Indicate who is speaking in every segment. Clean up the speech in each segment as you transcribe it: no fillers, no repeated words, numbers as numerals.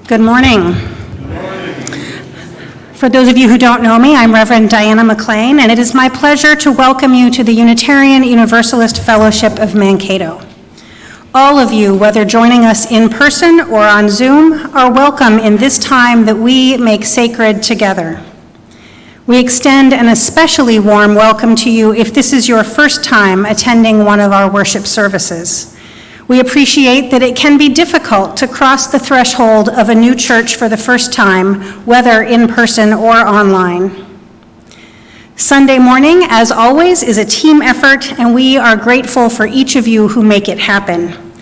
Speaker 1: Good morning. For those of you who don't know me, I'm Reverend Diana McLean, and it is my pleasure to welcome you to the Unitarian Universalist Fellowship of Mankato. All of you, whether joining us in person or on Zoom, are welcome in this time that we make sacred together. We extend an especially warm welcome to you if this is your first time attending one of our worship services. We appreciate that it can be difficult to cross the threshold of a new church for the first time, whether in person or online. Sunday morning, as always, is a team effort, and we are grateful for each of you who make it happen.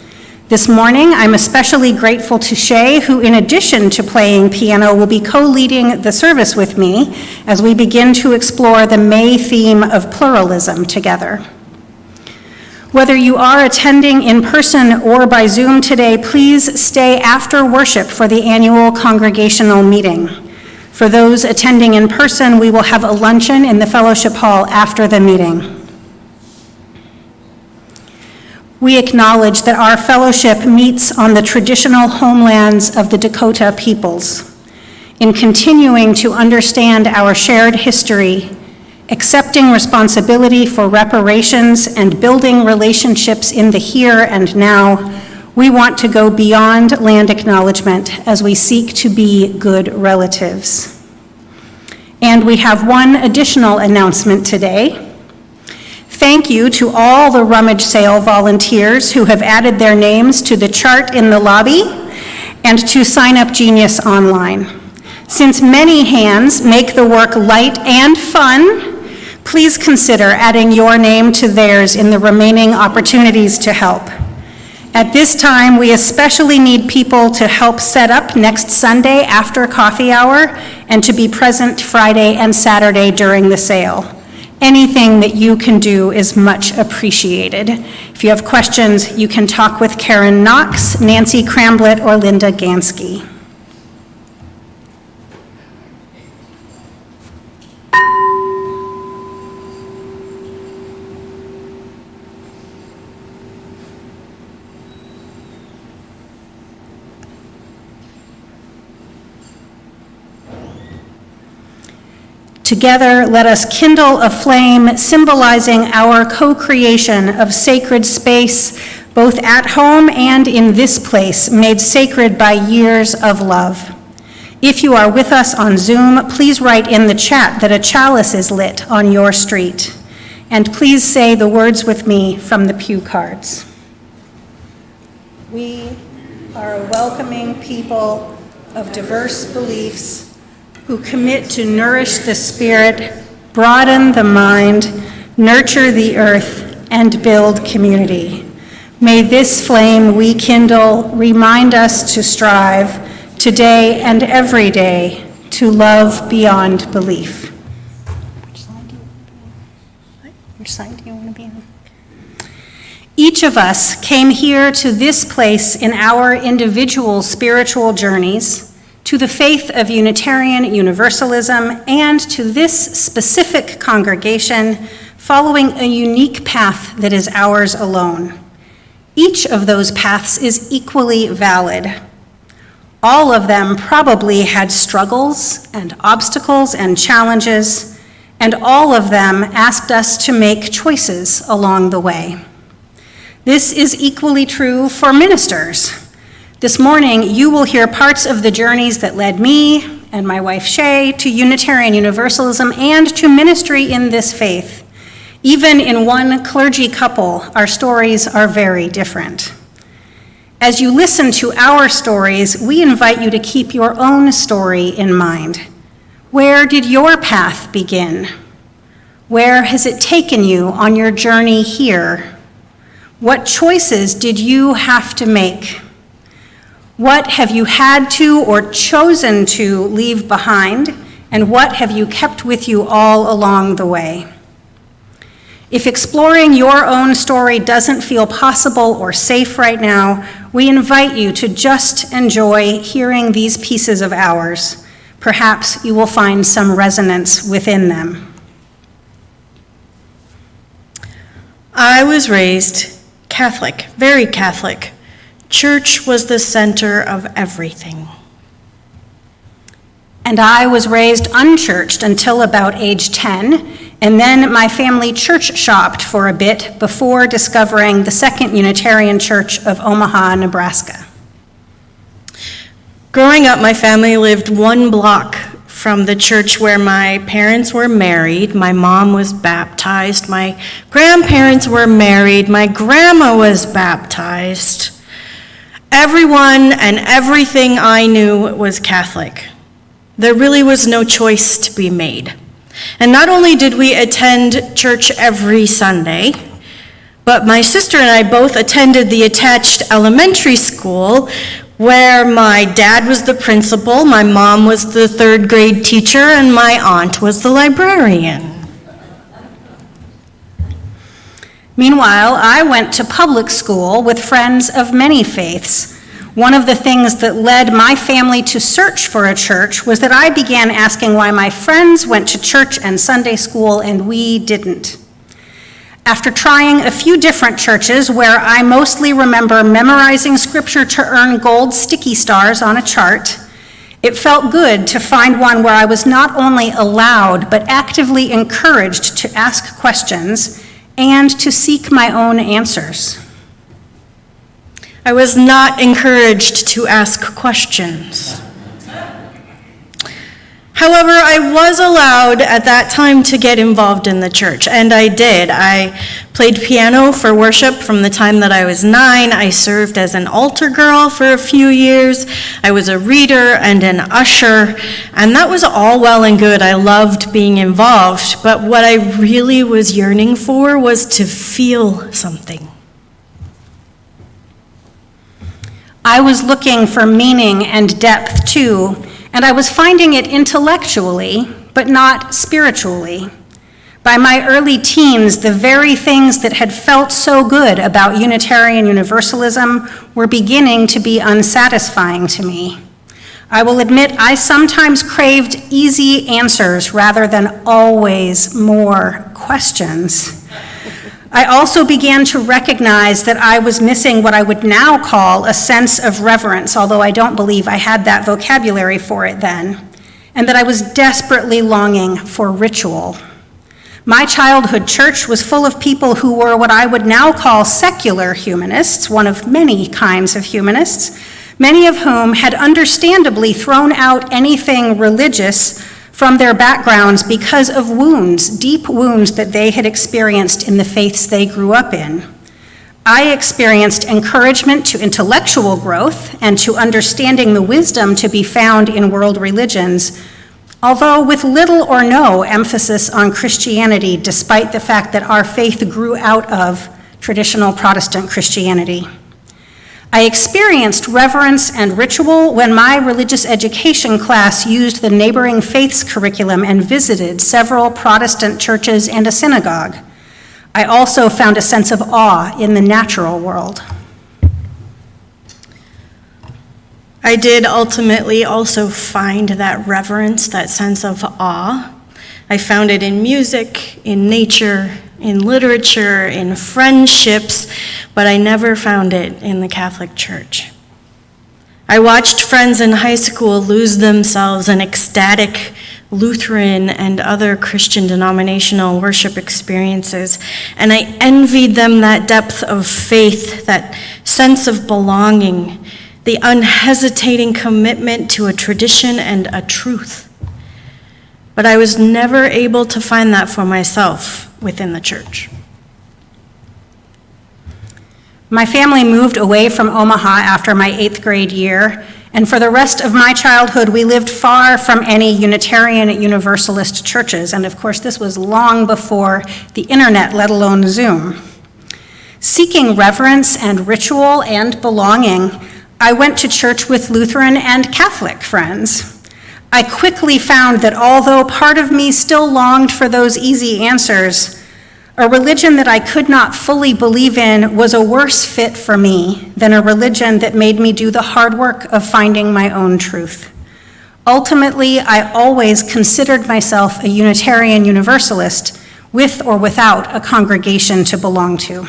Speaker 1: This morning, I'm especially grateful to Shay, who in addition to playing piano, will be co-leading the service with me as we begin to explore the May theme of pluralism together. Whether you are attending in person or by Zoom today, please stay after worship for the annual congregational meeting. For those attending in person, we will have a luncheon in the fellowship hall after the meeting. We acknowledge that our fellowship meets on the traditional homelands of the Dakota peoples. In continuing to understand our shared history, accepting responsibility for reparations, and building relationships in the here and now, we want to go beyond land acknowledgement as we seek to be good relatives. And we have one additional announcement today. Thank you to all the rummage sale volunteers who have added their names to the chart in the lobby and to Sign Up Genius online. Since many hands make the work light and fun, please consider adding your name to theirs in the remaining opportunities to help. At this time, we especially need people to help set up next Sunday after coffee hour and to be present Friday and Saturday during the sale. Anything that you can do is much appreciated. If you have questions, you can talk with Karen Knox, Nancy Cramblett, or Linda Gansky. Together, let us kindle a flame symbolizing our co-creation of sacred space, both at home and in this place, made sacred by years of love. If you are with us on Zoom, please write in the chat that a chalice is lit on your street. And please say the words with me from the pew cards. We are a welcoming people of diverse beliefs who commit to nourish the spirit, broaden the mind, nurture the earth, and build community. May this flame we kindle remind us to strive today and every day to love beyond belief. Which side do you want to be on? Each of us came here to this place in our individual spiritual journeys, to the faith of Unitarian Universalism, and to this specific congregation following a unique path that is ours alone. Each of those paths is equally valid. All of them probably had struggles and obstacles and challenges, and all of them asked us to make choices along the way. This is equally true for ministers. This morning, you will hear parts of the journeys that led me and my wife Shay to Unitarian Universalism and to ministry in this faith. Even in one clergy couple, our stories are very different. As you listen to our stories, we invite you to keep your own story in mind. Where did your path begin? Where has it taken you on your journey here? What choices did you have to make? What have you had to or chosen to leave behind, and what have you kept with you all along the way? If exploring your own story doesn't feel possible or safe right now, we invite you to just enjoy hearing these pieces of ours. Perhaps you will find some resonance within them.
Speaker 2: I was raised Catholic, very Catholic. Church was the center of everything.
Speaker 1: And I was raised unchurched until about age 10, and then my family church shopped for a bit before discovering the Second Unitarian Church of Omaha, Nebraska.
Speaker 2: Growing up, my family lived 1 block from the church where my parents were married. My mom was baptized. My grandparents were married. My grandma was baptized. Everyone and everything I knew was Catholic. There really was no choice to be made. And not only did we attend church every Sunday, but my sister and I both attended the attached elementary school where my dad was the principal, my mom was the 3rd grade teacher, and my aunt was the librarian.
Speaker 1: Meanwhile, I went to public school with friends of many faiths. One of the things that led my family to search for a church was that I began asking why my friends went to church and Sunday school and we didn't. After trying a few different churches where I mostly remember memorizing scripture to earn gold sticky stars on a chart, it felt good to find one where I was not only allowed but actively encouraged to ask questions and to seek my own answers.
Speaker 2: I was not encouraged to ask questions. However, I was allowed at that time to get involved in the church, and I did. I played piano for worship from the time that I was 9. I served as an altar girl for a few years. I was a reader and an usher, and that was all well and good. I loved being involved, but what I really was yearning for was to feel something.
Speaker 1: I was looking for meaning and depth too, and I was finding it intellectually, but not spiritually. By my early teens, the very things that had felt so good about Unitarian Universalism were beginning to be unsatisfying to me. I will admit I sometimes craved easy answers rather than always more questions. I also began to recognize that I was missing what I would now call a sense of reverence, although I don't believe I had that vocabulary for it then, and that I was desperately longing for ritual. My childhood church was full of people who were what I would now call secular humanists, one of many kinds of humanists, many of whom had understandably thrown out anything religious from their backgrounds because of wounds, deep wounds that they had experienced in the faiths they grew up in. I experienced encouragement to intellectual growth and to understanding the wisdom to be found in world religions, although with little or no emphasis on Christianity, despite the fact that our faith grew out of traditional Protestant Christianity. I experienced reverence and ritual when my religious education class used the neighboring faiths curriculum and visited several Protestant churches and a synagogue. I also found a sense of awe in the natural world.
Speaker 2: I did ultimately also find that reverence, that sense of awe. I found it in music, in nature, in literature, in friendships, but I never found it in the Catholic Church. I watched friends in high school lose themselves in ecstatic Lutheran and other Christian denominational worship experiences, and I envied them that depth of faith, that sense of belonging, the unhesitating commitment to a tradition and a truth. But I was never able to find that for myself within the church.
Speaker 1: My family moved away from Omaha after my 8th grade year, and for the rest of my childhood, we lived far from any Unitarian Universalist churches, and of course, this was long before the internet, let alone Zoom. Seeking reverence and ritual and belonging, I went to church with Lutheran and Catholic friends. I quickly found that although part of me still longed for those easy answers, a religion that I could not fully believe in was a worse fit for me than a religion that made me do the hard work of finding my own truth. Ultimately, I always considered myself a Unitarian Universalist, with or without a congregation to belong to.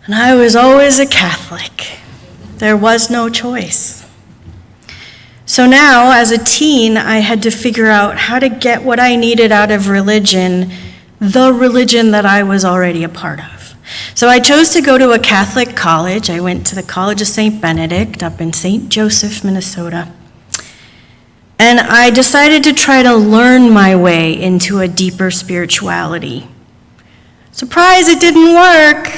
Speaker 2: And I was always a Catholic. There was no choice. So now, as a teen, I had to figure out how to get what I needed out of religion, the religion that I was already a part of. So I chose to go to a Catholic college. I went to the College of St. Benedict up in St. Joseph, Minnesota. And I decided to try to learn my way into a deeper spirituality. Surprise, it didn't work.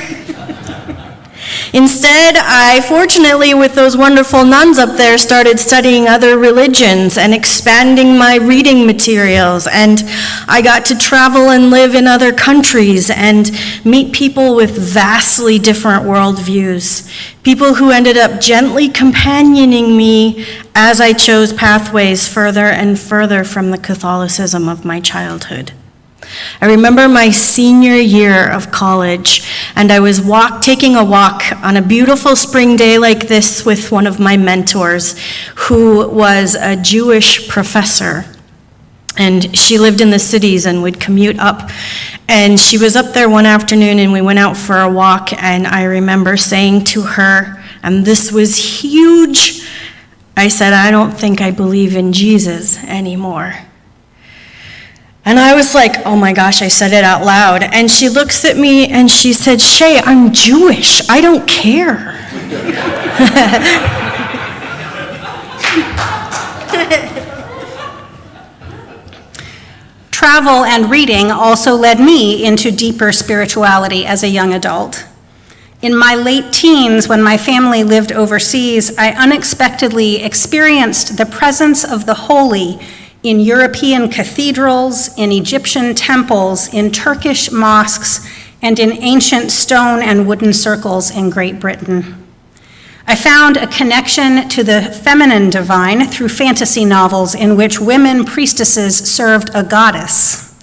Speaker 2: Instead, I, fortunately, with those wonderful nuns up there, started studying other religions and expanding my reading materials. And I got to travel and live in other countries and meet people with vastly different worldviews. People who ended up gently companioning me as I chose pathways further and further from the Catholicism of my childhood. I remember my senior year of college, and I was taking a walk on a beautiful spring day like this with one of my mentors, who was a Jewish professor. And she lived in the cities and would commute up. And she was up there one afternoon, and we went out for a walk, and I remember saying to her, and this was huge, I said, "I don't think I believe in Jesus anymore." And I was like, oh my gosh, I said it out loud. And she looks at me and she said, "Shay, I'm Jewish. I don't care."
Speaker 1: Travel and reading also led me into deeper spirituality as a young adult. In my late teens, when my family lived overseas, I unexpectedly experienced the presence of the holy in European cathedrals, in Egyptian temples, in Turkish mosques, and in ancient stone and wooden circles in Great Britain. I found a connection to the feminine divine through fantasy novels in which women priestesses served a goddess.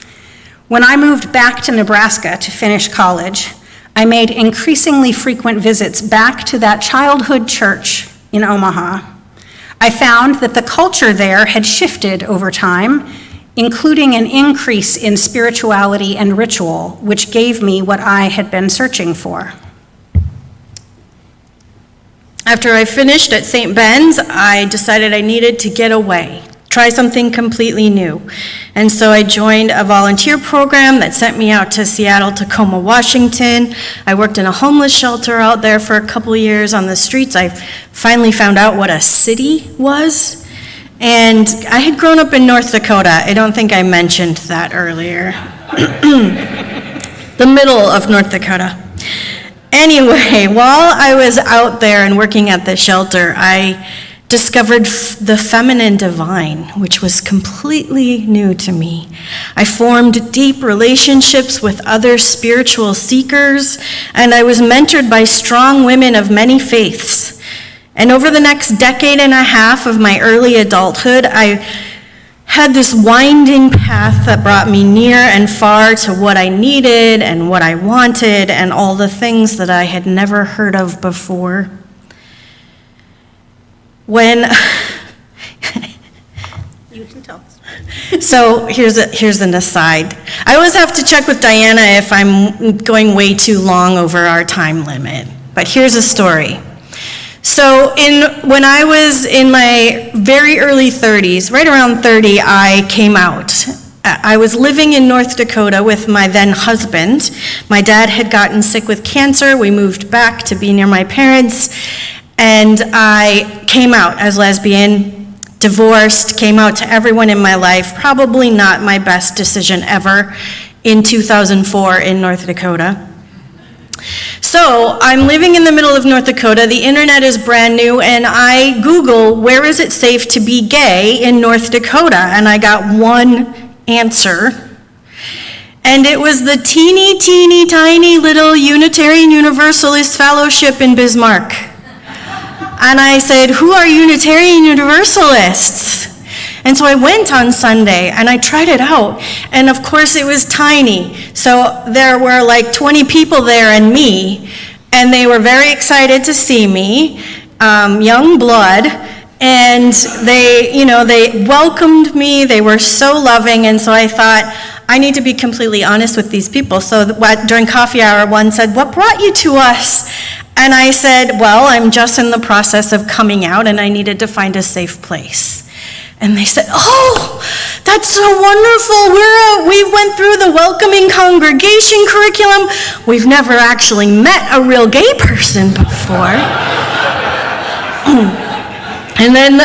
Speaker 1: When I moved back to Nebraska to finish college, I made increasingly frequent visits back to that childhood church in Omaha. I found that the culture there had shifted over time, including an increase in spirituality and ritual, which gave me what I had been searching for.
Speaker 2: After I finished at St. Ben's, I decided I needed to get away, try something completely new. And so I joined a volunteer program that sent me out to Seattle, Tacoma, Washington. I worked in a homeless shelter out there for a couple years on the streets. I finally found out what a city was. And I had grown up in North Dakota. I don't think I mentioned that earlier. The middle of North Dakota. Anyway, while I was out there and working at the shelter, I discovered the feminine divine, which was completely new to me. I formed deep relationships with other spiritual seekers, and I was mentored by strong women of many faiths. And over the next decade and a half of my early adulthood, I had this winding path that brought me near and far to what I needed and what I wanted and all the things that I had never heard of before. When
Speaker 1: You can tell us.
Speaker 2: So here's an aside. I always have to check with Diana if I'm going way too long over our time limit. But here's a story. So when I was in my very early 30s, right around 30, I came out. I was living in North Dakota with my then husband. My dad had gotten sick with cancer. We moved back to be near my parents. And I came out as lesbian, divorced, came out to everyone in my life. Probably not my best decision ever in 2004 in North Dakota. So I'm living in the middle of North Dakota. The internet is brand new, and I Google, where is it safe to be gay in North Dakota? And I got one answer. And it was the teeny, teeny, tiny little Unitarian Universalist Fellowship in Bismarck. And I said, who are Unitarian Universalists? And so I went on Sunday and I tried it out. And of course it was tiny. So there were like 20 people there and me. And they were very excited to see me, young blood. And they welcomed me. They were so loving. And so I thought, I need to be completely honest with these people. So during coffee hour, one said, what brought you to us? And I said, well, I'm just in the process of coming out and I needed to find a safe place. And they said, "Oh, that's so wonderful. We went through the welcoming congregation curriculum. We've never actually met a real gay person before." And then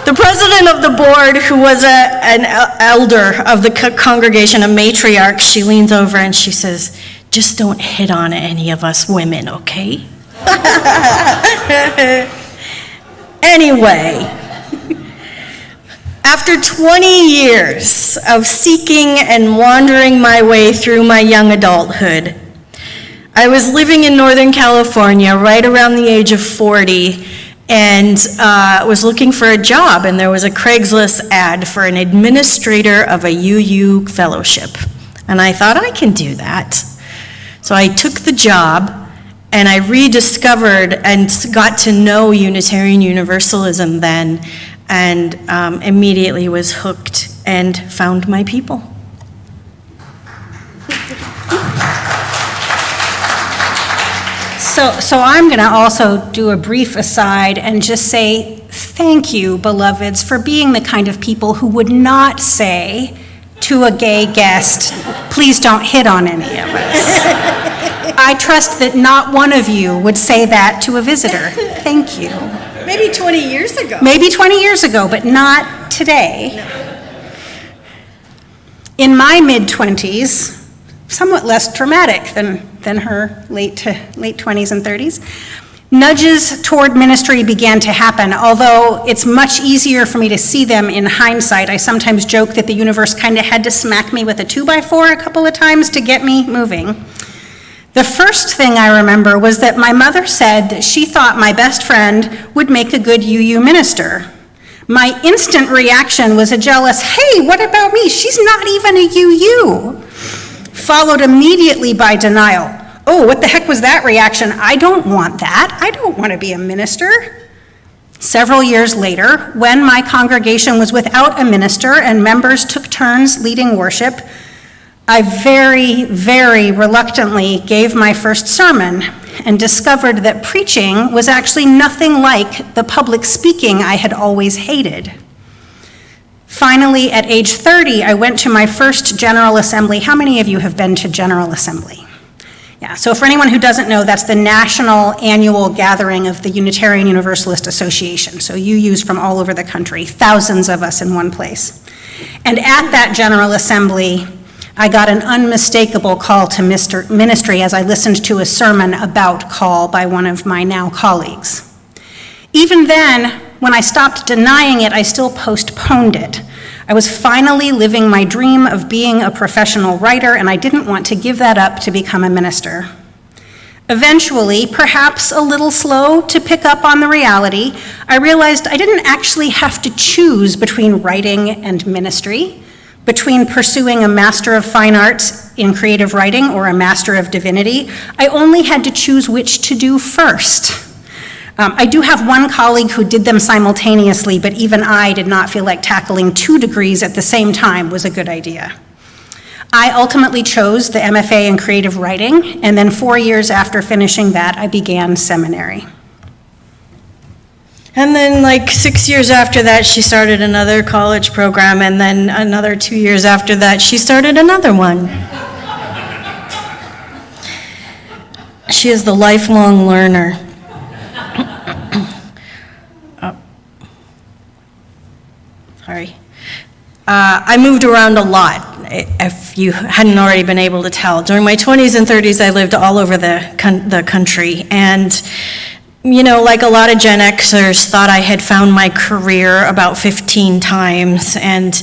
Speaker 2: the president of the board, who was an elder of the congregation, a matriarch, she leans over and she says, "Just don't hit on any of us women, okay?" Anyway, after 20 years of seeking and wandering my way through my young adulthood, I was living in Northern California right around the age of 40 and was looking for a job, and there was a Craigslist ad for an administrator of a UU fellowship. And I thought, I can do that. So I took the job, and I rediscovered and got to know Unitarian Universalism then, and immediately was hooked and found my people.
Speaker 1: So I'm going to also do a brief aside and just say thank you, beloveds, for being the kind of people who would not say to a gay guest, "Please don't hit on any of us." I trust that not one of you would say that to a visitor. Thank you.
Speaker 2: Maybe 20 years ago.
Speaker 1: Maybe 20 years ago, but not today. In my mid-20s, somewhat less dramatic than her late 20s and 30s, nudges toward ministry began to happen, although it's much easier for me to see them in hindsight. I sometimes joke that the universe kind of had to smack me with a 2x4 a couple of times to get me moving. The first thing I remember was that my mother said that she thought my best friend would make a good UU minister. My instant reaction was a jealous, "Hey, what about me? She's not even a UU." Followed immediately by denial. "Oh, what the heck was that reaction? I don't want that. I don't want to be a minister." Several years later, when my congregation was without a minister and members took turns leading worship, I very, very reluctantly gave my first sermon and discovered that preaching was actually nothing like the public speaking I had always hated. Finally, at age 30, I went to my first General Assembly. How many of you have been to General Assembly? Yeah, so for anyone who doesn't know, that's the national annual gathering of the Unitarian Universalist Association. So UUs from all over the country, thousands of us in one place. And at that General Assembly, I got an unmistakable call to ministry as I listened to a sermon about call by one of my now colleagues. Even then, when I stopped denying it, I still postponed it. I was finally living my dream of being a professional writer, and I didn't want to give that up to become a minister. Eventually, perhaps a little slow to pick up on the reality, I realized I didn't actually have to choose between writing and ministry, between pursuing a Master of Fine Arts in creative writing or a Master of Divinity. I only had to choose which to do first. I do have one colleague who did them simultaneously, but even I did not feel like tackling 2 degrees at the same time was a good idea. I ultimately chose the MFA in creative writing, and then 4 years after finishing that, I began seminary.
Speaker 2: And then like 6 years after that, she started another college program, and then another 2 years after that, she started another one. She is the lifelong learner. Sorry. I moved around a lot, if you hadn't already been able to tell. During my 20s and 30s, I lived all over the country, and you know, like a lot of Gen Xers, thought I had found my career about 15 times and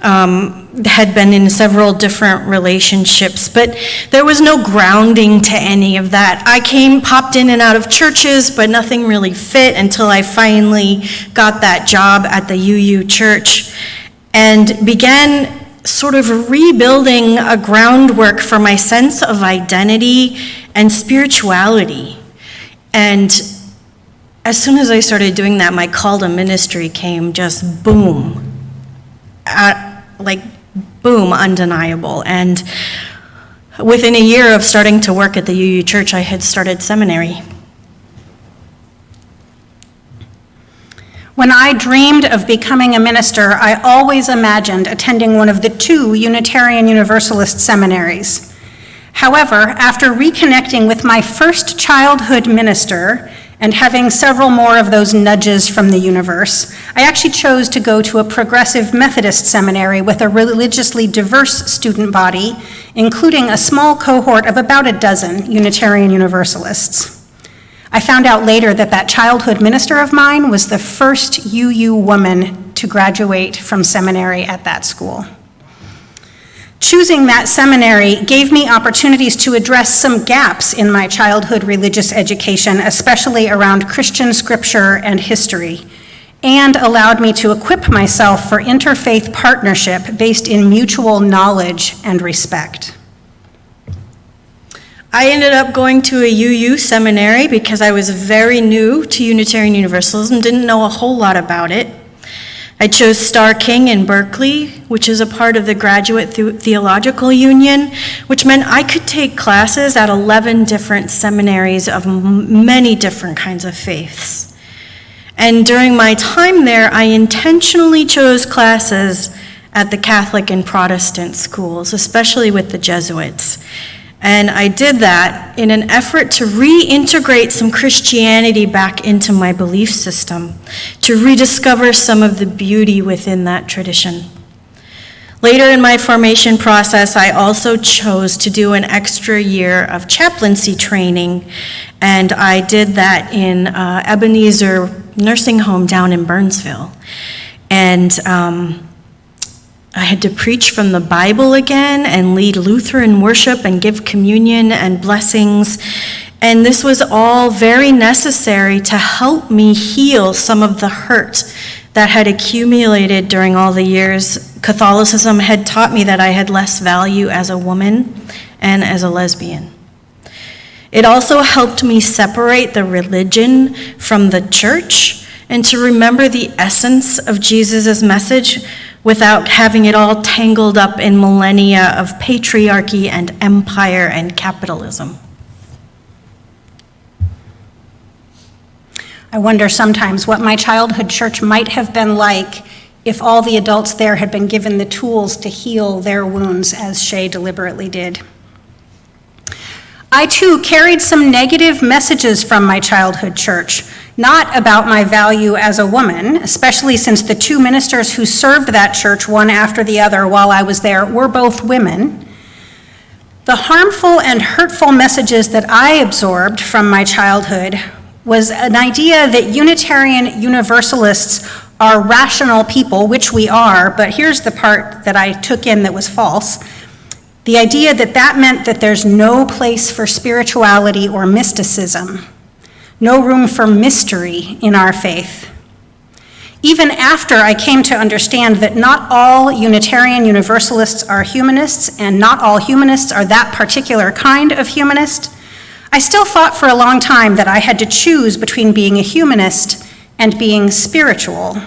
Speaker 2: had been in several different relationships, but there was no grounding to any of that. I popped in and out of churches, but nothing really fit until I finally got that job at the UU church and began sort of rebuilding a groundwork for my sense of identity and spirituality. And as soon as I started doing that, my call to ministry came just boom, boom, undeniable. And within a year of starting to work at the UU Church, I had started seminary.
Speaker 1: When I dreamed of becoming a minister, I always imagined attending one of the 2 Unitarian Universalist seminaries. However, after reconnecting with my first childhood minister and having several more of those nudges from the universe, I actually chose to go to a progressive Methodist seminary with a religiously diverse student body, including a small cohort of about a dozen Unitarian Universalists. I found out later that that childhood minister of mine was the first UU woman to graduate from seminary at that school. Choosing that seminary gave me opportunities to address some gaps in my childhood religious education, especially around Christian scripture and history, and allowed me to equip myself for interfaith partnership based in mutual knowledge and respect.
Speaker 2: I ended up going to a UU seminary because I was very new to Unitarian Universalism, didn't know a whole lot about it. I chose Starr King in Berkeley, which is a part of the Graduate Theological Union, which meant I could take classes at 11 different seminaries of many different kinds of faiths. And during my time there, I intentionally chose classes at the Catholic and Protestant schools, especially with the Jesuits. And I did that in an effort to reintegrate some Christianity back into my belief system, to rediscover some of the beauty within that tradition. Later in my formation process, I also chose to do an extra year of chaplaincy training, and I did that in Ebenezer Nursing Home down in Burnsville. And I had to preach from the Bible again and lead Lutheran worship and give communion and blessings. And this was all very necessary to help me heal some of the hurt that had accumulated during all the years. Catholicism had taught me that I had less value as a woman and as a lesbian. It also helped me separate the religion from the church and to remember the essence of Jesus' message without having it all tangled up in millennia of patriarchy and empire and capitalism.
Speaker 1: I wonder sometimes what my childhood church might have been like if all the adults there had been given the tools to heal their wounds as Shay deliberately did. I too carried some negative messages from my childhood church, not about my value as a woman, especially since the 2 ministers who served that church one after the other while I was there were both women. The harmful and hurtful messages that I absorbed from my childhood was an idea that Unitarian Universalists are rational people, which we are, but here's the part that I took in that was false. The idea that that meant that there's no place for spirituality or mysticism, no room for mystery in our faith. Even after I came to understand that not all Unitarian Universalists are humanists and not all humanists are that particular kind of humanist, I still thought for a long time that I had to choose between being a humanist and being spiritual.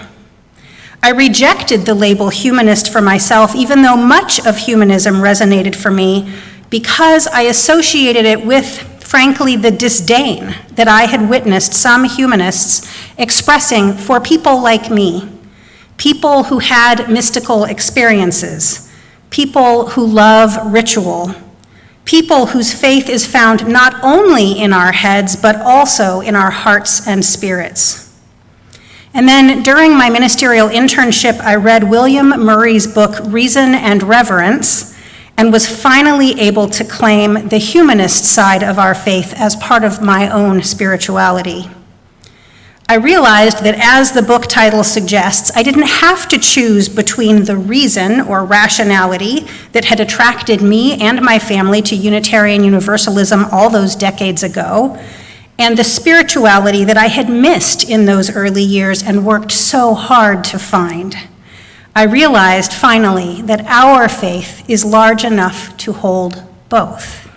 Speaker 1: I rejected the label humanist for myself, even though much of humanism resonated for me, because I associated it with, frankly, the disdain that I had witnessed some humanists expressing for people like me, people who had mystical experiences, people who love ritual, people whose faith is found not only in our heads, but also in our hearts and spirits. And then during my ministerial internship, I read William Murray's book, Reason and Reverence, and was finally able to claim the humanist side of our faith as part of my own spirituality. I realized that, as the book title suggests, I didn't have to choose between the reason or rationality that had attracted me and my family to Unitarian Universalism all those decades ago, and the spirituality that I had missed in those early years and worked so hard to find. I realized finally that our faith is large enough to hold both.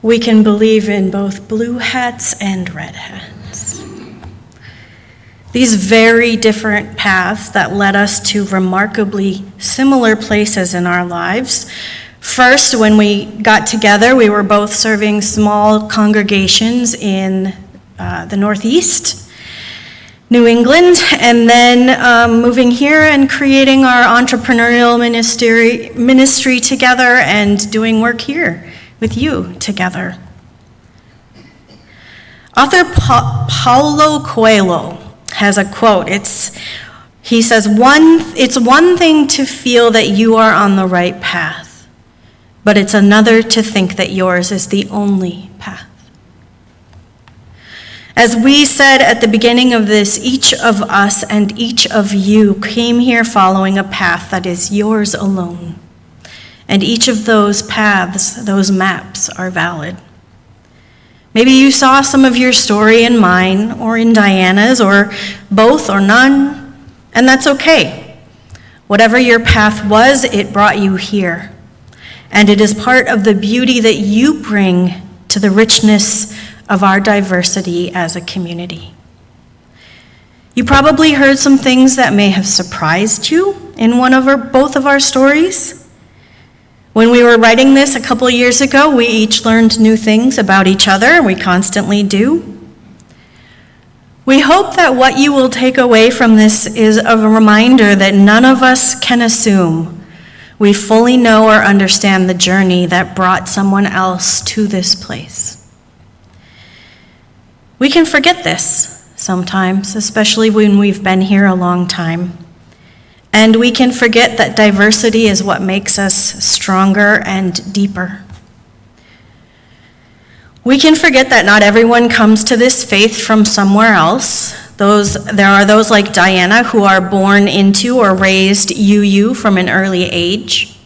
Speaker 2: We can believe in both blue hats and red hats. These very different paths that led us to remarkably similar places in our lives. First, when we got together, we were both serving small congregations in the Northeast, New England, and then moving here and creating our entrepreneurial ministry together and doing work here with you together. Author Paulo Coelho has a quote. He says, it's one thing to feel that you are on the right path, but it's another to think that yours is the only path. As we said at the beginning of this, each of us and each of you came here following a path that is yours alone. And each of those paths, those maps, are valid. Maybe you saw some of your story in mine or in Diana's or both or none, and that's okay. Whatever your path was, it brought you here. And it is part of the beauty that you bring to the richness of our diversity as a community. You probably heard some things that may have surprised you in both of our stories. When we were writing this a couple of years ago, we each learned new things about each other, and we constantly do. We hope that what you will take away from this is a reminder that none of us can assume we fully know or understand the journey that brought someone else to this place. We can forget this sometimes, especially when we've been here a long time. And we can forget that diversity is what makes us stronger and deeper. We can forget that not everyone comes to this faith from somewhere else. There are those like Diana who are born into or raised UU from an early age.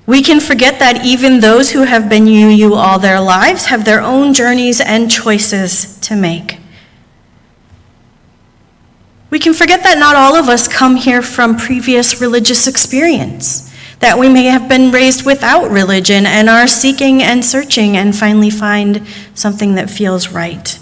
Speaker 2: We can forget that even those who have been UU all their lives have their own journeys and choices to make. We can forget that not all of us come here from previous religious experience, that we may have been raised without religion and are seeking and searching and finally find something that feels right.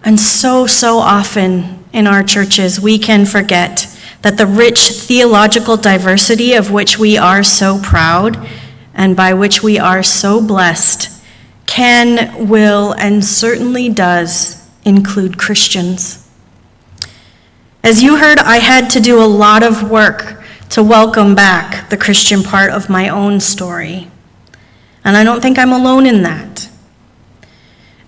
Speaker 2: And so often in our churches, we can forget that the rich theological diversity of which we are so proud and by which we are so blessed can, will, and certainly does include Christians. As you heard, I had to do a lot of work to welcome back the Christian part of my own story. And I don't think I'm alone in that.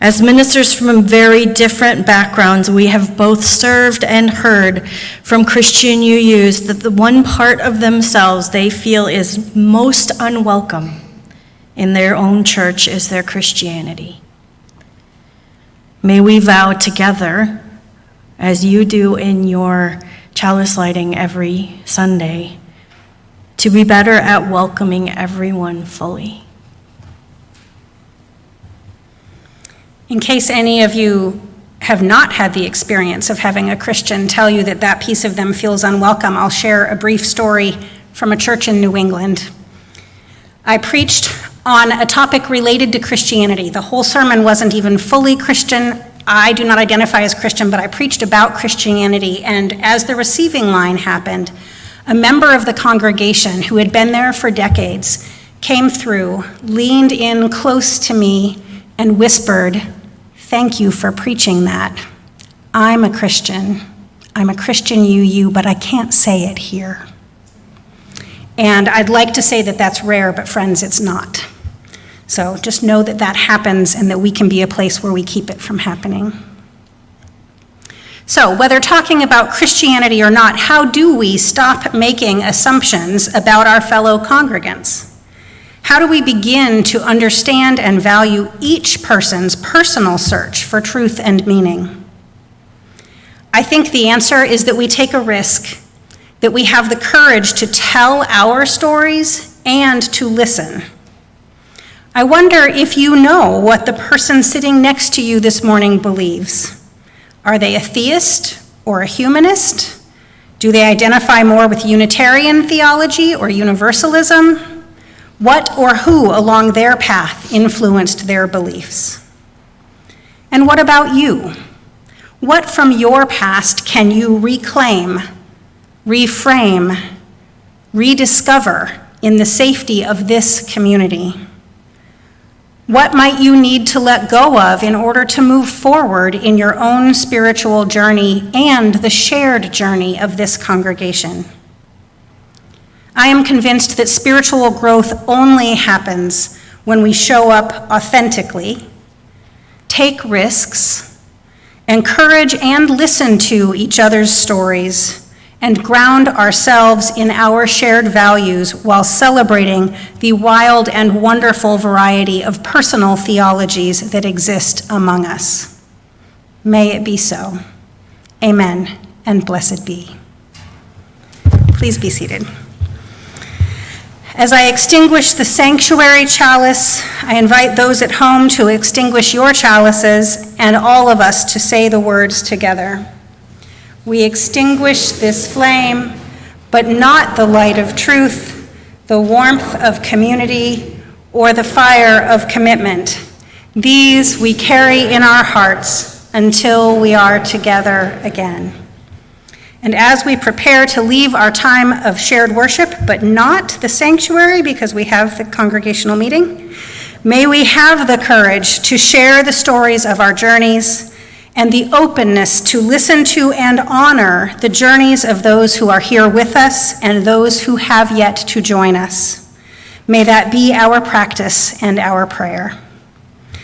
Speaker 2: As ministers from very different backgrounds, we have both served and heard from Christian UUs that the one part of themselves they feel is most unwelcome in their own church is their Christianity. May we vow together, as you do in your chalice lighting every Sunday, to be better at welcoming everyone fully.
Speaker 1: In case any of you have not had the experience of having a Christian tell you that that piece of them feels unwelcome, I'll share a brief story from a church in New England. I preached on a topic related to Christianity. The whole sermon wasn't even fully Christian. I do not identify as Christian, but I preached about Christianity, and as the receiving line happened, a member of the congregation who had been there for decades came through, leaned in close to me, and whispered, "Thank you for preaching that. I'm a Christian. I'm a Christian UU, but I can't say it here." And I'd like to say that that's rare, but friends, it's not. So just know that that happens and that we can be a place where we keep it from happening. So whether talking about Christianity or not, how do we stop making assumptions about our fellow congregants? How do we begin to understand and value each person's personal search for truth and meaning? I think the answer is that we take a risk, that we have the courage to tell our stories and to listen. I wonder if you know what the person sitting next to you this morning believes. Are they a theist or a humanist? Do they identify more with Unitarian theology or universalism? What or who along their path influenced their beliefs? And what about you? What from your past can you reclaim, reframe, rediscover in the safety of this community? What might you need to let go of in order to move forward in your own spiritual journey and the shared journey of this congregation? I am convinced that spiritual growth only happens when we show up authentically, take risks, encourage and listen to each other's stories, and ground ourselves in our shared values while celebrating the wild and wonderful variety of personal theologies that exist among us. May it be so. Amen, and blessed be. Please be seated. As I extinguish the sanctuary chalice, I invite those at home to extinguish your chalices and all of us to say the words together. We extinguish this flame, but not the light of truth, the warmth of community, or the fire of commitment. These we carry in our hearts until we are together again. And as we prepare to leave our time of shared worship, but not the sanctuary because we have the congregational meeting, may we have the courage to share the stories of our journeys and the openness to listen to and honor the journeys of those who are here with us and those who have yet to join us. May that be our practice and our prayer.